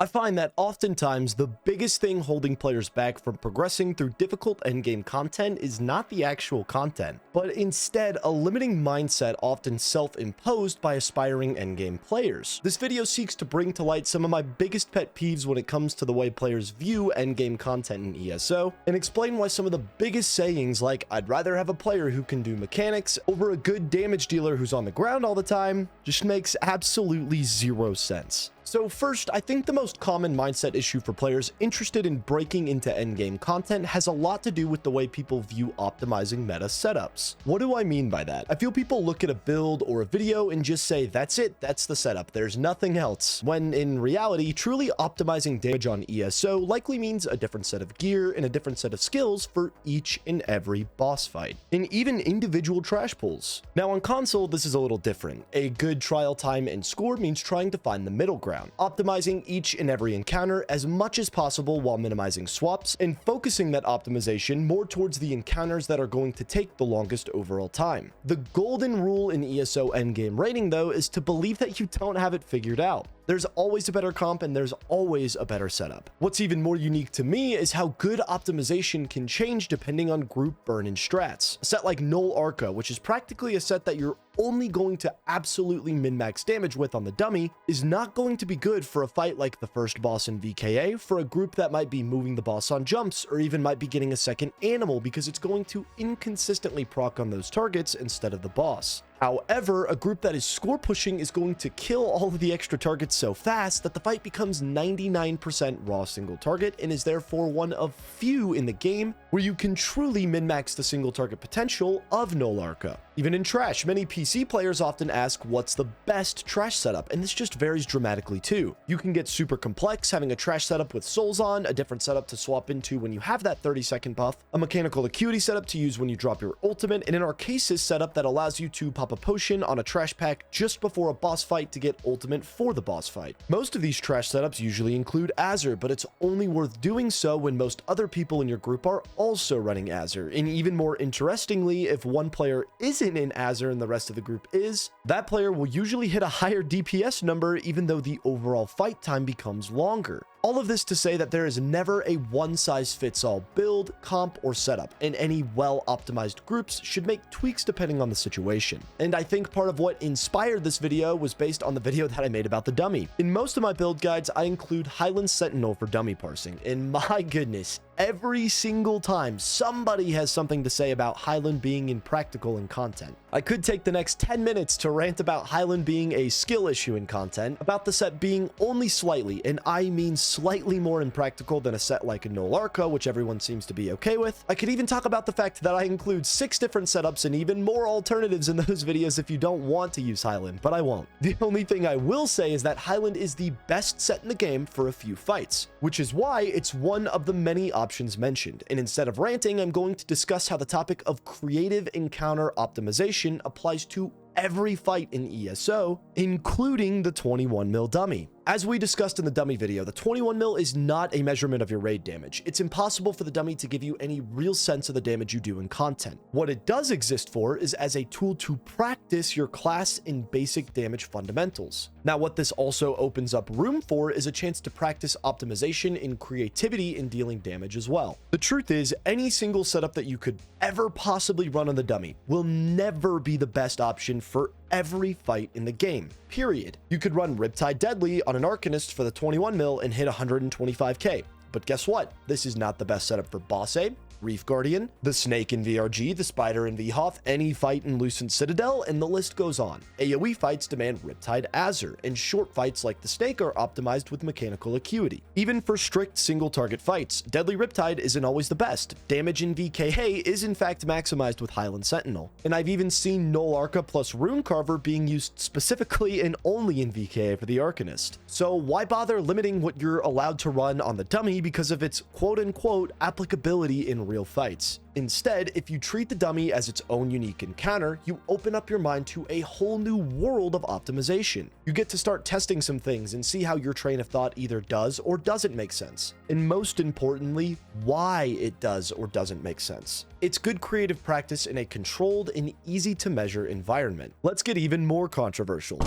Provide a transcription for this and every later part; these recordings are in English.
I find that oftentimes the biggest thing holding players back from progressing through difficult endgame content is not the actual content, but instead a limiting mindset often self-imposed by aspiring endgame players. This video seeks to bring to light some of my biggest pet peeves when it comes to the way players view endgame content in ESO, and explain why some of the biggest sayings like "I'd rather have a player who can do mechanics over a good damage dealer who's on the ground all the time" just makes absolutely zero sense. So first, I think the most common mindset issue for players interested in breaking into endgame content has a lot to do with the way people view optimizing meta setups. What do I mean by that? I feel people look at a build or a video and just say, that's it, that's the setup, there's nothing else. When in reality, truly optimizing damage on ESO likely means a different set of gear and a different set of skills for each and every boss fight, and even individual trash pulls. Now on console, this is a little different. A good trial time and score means trying to find the middle ground, optimizing each and every encounter as much as possible while minimizing swaps, and focusing that optimization more towards the encounters that are going to take the longest overall time. The golden rule in ESO Endgame Raiding, though, is to believe that you don't have it figured out. There's always a better comp and there's always a better setup. What's even more unique to me is how good optimization can change depending on group burn and strats. A set like Null Arca, which is practically a set that you're only going to absolutely min-max damage with on the dummy, is not going to be good for a fight like the first boss in VKA for a group that might be moving the boss on jumps or even might be getting a second animal, because it's going to inconsistently proc on those targets instead of the boss. However, a group that is score pushing is going to kill all of the extra targets so fast that the fight becomes 99% raw single target, and is therefore one of few in the game where you can truly min-max the single target potential of Null Arca. Even in Trash, many PC players often ask what's the best Trash setup, and this just varies dramatically too. You can get super complex, having a Trash setup with souls on, a different setup to swap into when you have that 30-second buff, a mechanical acuity setup to use when you drop your ultimate, and an Arcasis setup that allows you to pop a potion on a trash pack just before a boss fight to get ultimate for the boss fight. Most of these trash setups usually include Azure, but it's only worth doing so when most other people in your group are also running Azure. And even more interestingly, if one player isn't in Azure and the rest of the group is, that player will usually hit a higher DPS number even though the overall fight time becomes longer. All of this to say that there is never a one-size-fits-all build, comp, or setup, and any well-optimized groups should make tweaks depending on the situation. And I think part of what inspired this video was based on the video that I made about the dummy. In most of my build guides, I include Highland Sentinel for dummy parsing, and my goodness, every single time somebody has something to say about Highland being impractical in content. I could take the next 10 minutes to rant about Highland being a skill issue in content, about the set being only slightly, and I mean slightly more impractical than a set like a Null Arca, which everyone seems to be okay with. I could even talk about the fact that I include 6 different setups and even more alternatives in those videos if you don't want to use Highland, but I won't. The only thing I will say is that Highland is the best set in the game for a few fights, which is why it's one of the many options mentioned. And instead of ranting, I'm going to discuss how the topic of creative encounter optimization applies to every fight in ESO, including the 21 mil dummy. As we discussed in the dummy video, the 21 mil is not a measurement of your raid damage. It's impossible for the dummy to give you any real sense of the damage you do in content. What it does exist for is as a tool to practice your class in basic damage fundamentals. Now, what this also opens up room for is a chance to practice optimization and creativity in dealing damage as well. The truth is, any single setup that you could ever possibly run on the dummy will never be the best option for every fight in the game, period. You could run Riptide Deadly on an Arcanist for the 21 mil and hit 125k. But guess what? This is not the best setup for Boss A, Reef Guardian, the Snake in VRG, the Spider in VHoth, any fight in Lucent Citadel, and the list goes on. AoE fights demand Riptide Azure, and short fights like the Snake are optimized with mechanical acuity. Even for strict single target fights, Deadly Riptide isn't always the best. Damage in VKA is in fact maximized with Highland Sentinel, and I've even seen Null Arca plus Rune Carver being used specifically and only in VKA for the Arcanist. So why bother limiting what you're allowed to run on the dummy because of its quote-unquote applicability in real fights? Instead, if you treat the dummy as its own unique encounter, you open up your mind to a whole new world of optimization. You get to start testing some things and see how your train of thought either does or doesn't make sense. And most importantly, why it does or doesn't make sense. It's good creative practice in a controlled and easy to measure environment. Let's get even more controversial.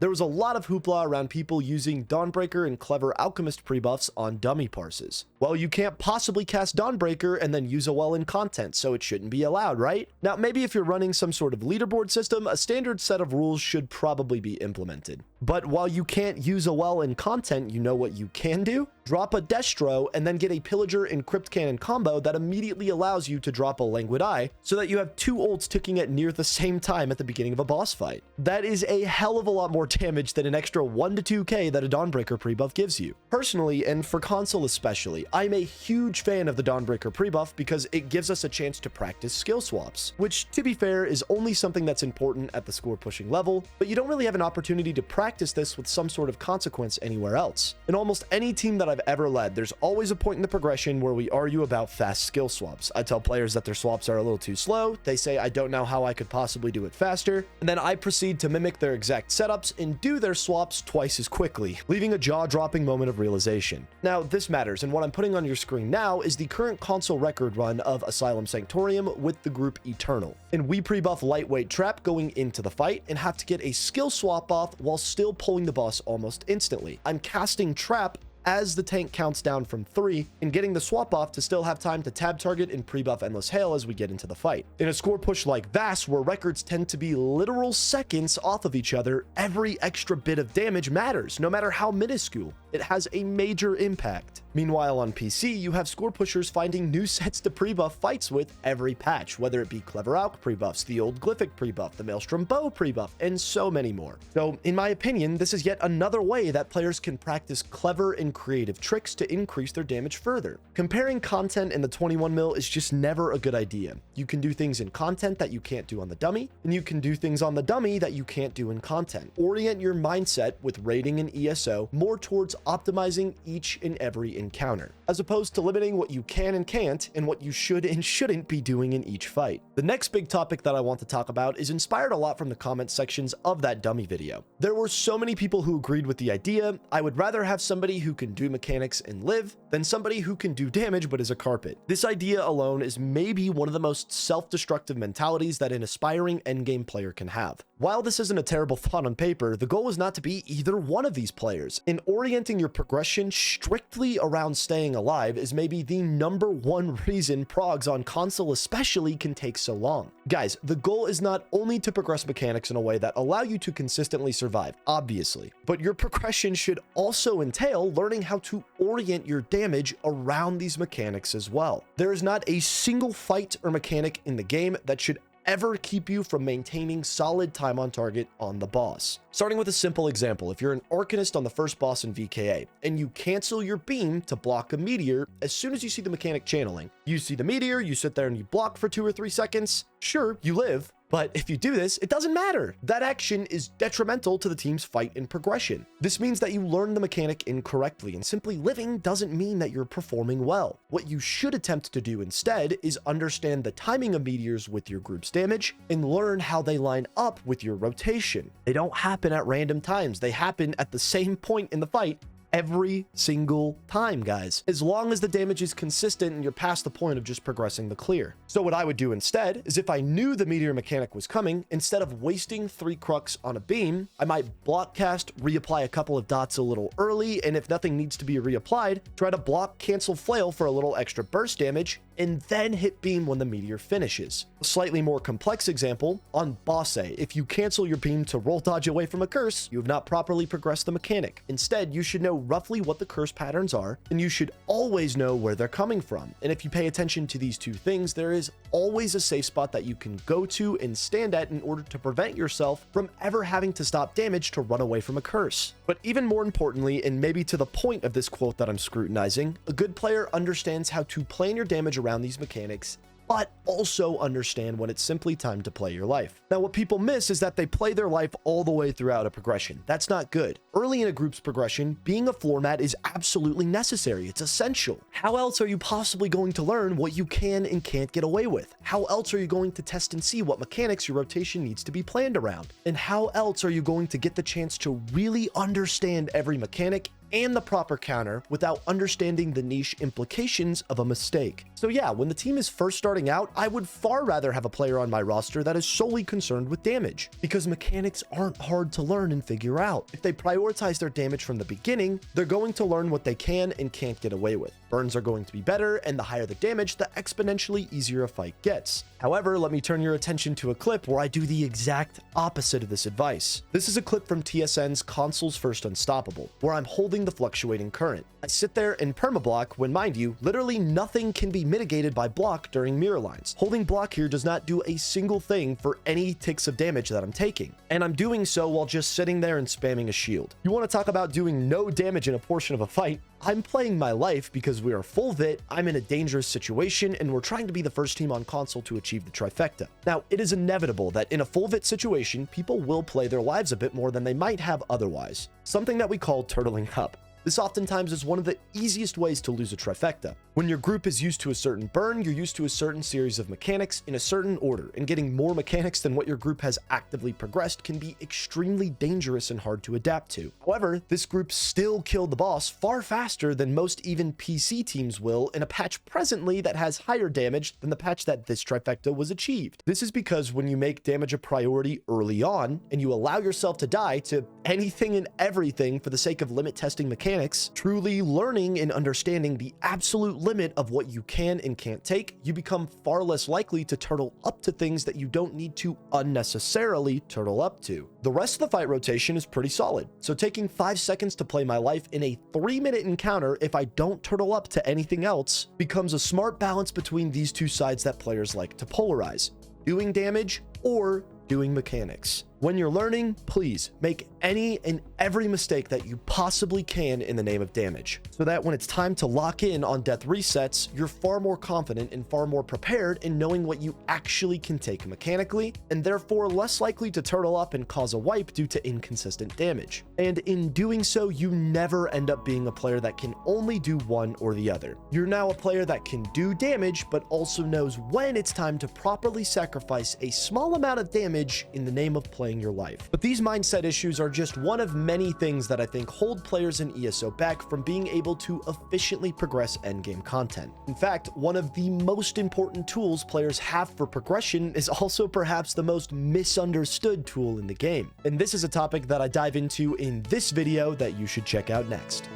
There was a lot of hoopla around people using Dawnbreaker and Clever Alchemist prebuffs on dummy parses. Well, you can't possibly cast Dawnbreaker and then use a well in content, so it shouldn't be allowed, right? Now, maybe if you're running some sort of leaderboard system, a standard set of rules should probably be implemented. But while you can't use a well in content, you know what you can do? Drop a Destro and then get a Pillager and Crypt Cannon combo that immediately allows you to drop a Languid Eye so that you have two ults ticking at near the same time at the beginning of a boss fight. That is a hell of a lot more damage than an extra 1 to 2k that a Dawnbreaker prebuff gives you. Personally, and for console especially, I'm a huge fan of the Dawnbreaker prebuff because it gives us a chance to practice skill swaps, which, to be fair, is only something that's important at the score pushing level, but you don't really have an opportunity to practice this with some sort of consequence anywhere else. In almost any team that I've ever led, there's always a point in the progression where we argue about fast skill swaps. I tell players that their swaps are a little too slow, they say I don't know how I could possibly do it faster, and then I proceed to mimic their exact setups and do their swaps twice as quickly, leaving a jaw-dropping moment of realization. Now, this matters, and what I'm putting on your screen now is the current console record run of Asylum Sanctorium with the group Eternal. And we pre-buff Lightweight Trap going into the fight and have to get a skill swap off while still pulling the boss almost instantly. I'm casting Trap as the tank counts down from 3 and getting the swap off to still have time to tab target and pre-buff Endless Hail as we get into the fight. In a score push like Vass, where records tend to be literal seconds off of each other, every extra bit of damage matters, no matter how minuscule. It has a major impact. Meanwhile, on PC, you have score pushers finding new sets to pre-buff fights with every patch, whether it be Clever Alch pre-buffs, the old Glyphic pre-buff, the Maelstrom Bow pre-buff, and so many more. So, in my opinion, this is yet another way that players can practice clever and creative tricks to increase their damage further. Comparing content in the 21 mil is just never a good idea. You can do things in content that you can't do on the dummy, and you can do things on the dummy that you can't do in content. Orient your mindset with rating and ESO more towards optimizing each and every encounter, as opposed to limiting what you can and can't and what you should and shouldn't be doing in each fight. The next big topic that I want to talk about is inspired a lot from the comment sections of that dummy video. There were so many people who agreed with the idea. I would rather have somebody who can do mechanics and live than somebody who can do damage but is a carpet. This idea alone is maybe one of the most self-destructive mentalities that an aspiring endgame player can have. While this isn't a terrible thought on paper, the goal is not to be either one of these players, and orienting your progression strictly around staying alive is maybe the #1 reason progs on console especially can take so long. Guys, the goal is not only to progress mechanics in a way that allow you to consistently survive, obviously, but your progression should also entail learning how to orient your damage around these mechanics as well. There is not a single fight or mechanic in the game that should ever keep you from maintaining solid time on target on the boss. Starting with a simple example, if you're an Arcanist on the first boss in VKA, and you cancel your beam to block a meteor as soon as you see the mechanic channeling. You see the meteor, you sit there and you block for 2 or 3 seconds. Sure, you live, but if you do this, it doesn't matter. That action is detrimental to the team's fight and progression. This means that you learn the mechanic incorrectly, and simply living doesn't mean that you're performing well. What you should attempt to do instead is understand the timing of meteors with your group's damage and learn how they line up with your rotation. They don't happen at random times. They happen at the same point in the fight every single time, guys, as long as the damage is consistent and you're past the point of just progressing the clear. So what I would do instead is, if I knew the meteor mechanic was coming, instead of wasting 3 Crux on a beam, I might block cast, reapply a couple of dots a little early, and if nothing needs to be reapplied, try to block cancel flail for a little extra burst damage, and then hit beam when the meteor finishes. A slightly more complex example, on Boss A, if you cancel your beam to roll dodge away from a curse, you have not properly progressed the mechanic. Instead, you should know roughly what the curse patterns are, and you should always know where they're coming from. And if you pay attention to these 2 things, there is always a safe spot that you can go to and stand at in order to prevent yourself from ever having to stop damage to run away from a curse. But even more importantly, and maybe to the point of this quote that I'm scrutinizing, a good player understands how to plan your damage around these mechanics, but also understand when it's simply time to play your life. Now, what people miss is that they play their life all the way throughout a progression. That's not good. Early in a group's progression, being a floor mat is absolutely necessary. It's essential. How else are you possibly going to learn what you can and can't get away with? How else are you going to test and see what mechanics your rotation needs to be planned around? And how else are you going to get the chance to really understand every mechanic and the proper counter without understanding the niche implications of a mistake. So yeah, when the team is first starting out, I would far rather have a player on my roster that is solely concerned with damage, because mechanics aren't hard to learn and figure out. If they prioritize their damage from the beginning, they're going to learn what they can and can't get away with. Burns are going to be better, and the higher the damage, the exponentially easier a fight gets. However, let me turn your attention to a clip where I do the exact opposite of this advice. This is a clip from TSN's Console's First Unstoppable, where I'm holding the fluctuating current. I sit there and permablock when, mind you, literally nothing can be mitigated by block during mirror lines. Holding block here does not do a single thing for any ticks of damage that I'm taking, and I'm doing so while just sitting there and spamming a shield. You want to talk about doing no damage in a portion of a fight? I'm playing my life because we are full vit, I'm in a dangerous situation, and we're trying to be the first team on console to achieve the trifecta. Now, it is inevitable that in a full vit situation, people will play their lives a bit more than they might have otherwise. Something that we call turtling up. This oftentimes is one of the easiest ways to lose a trifecta. When your group is used to a certain burn, you're used to a certain series of mechanics in a certain order, and getting more mechanics than what your group has actively progressed can be extremely dangerous and hard to adapt to. However, this group still killed the boss far faster than most even PC teams will in a patch presently that has higher damage than the patch that this trifecta was achieved. This is because when you make damage a priority early on, and you allow yourself to die to anything and everything for the sake of limit testing mechanics, truly learning and understanding the absolute limit of what you can and can't take, you become far less likely to turtle up to things that you don't need to unnecessarily turtle up to. The rest of the fight rotation is pretty solid, so taking 5 seconds to play my life in a 3-minute encounter if I don't turtle up to anything else becomes a smart balance between these two sides that players like to polarize: doing damage or doing mechanics. When you're learning, please make any and every mistake that you possibly can in the name of damage, so that when it's time to lock in on death resets, you're far more confident and far more prepared in knowing what you actually can take mechanically, and therefore less likely to turtle up and cause a wipe due to inconsistent damage. And in doing so, you never end up being a player that can only do one or the other. You're now a player that can do damage, but also knows when it's time to properly sacrifice a small amount of damage in the name of playing your life. But these mindset issues are just one of many things that I think hold players in ESO back from being able to efficiently progress endgame content. In fact, one of the most important tools players have for progression is also perhaps the most misunderstood tool in the game. And this is a topic that I dive into in this video that you should check out next.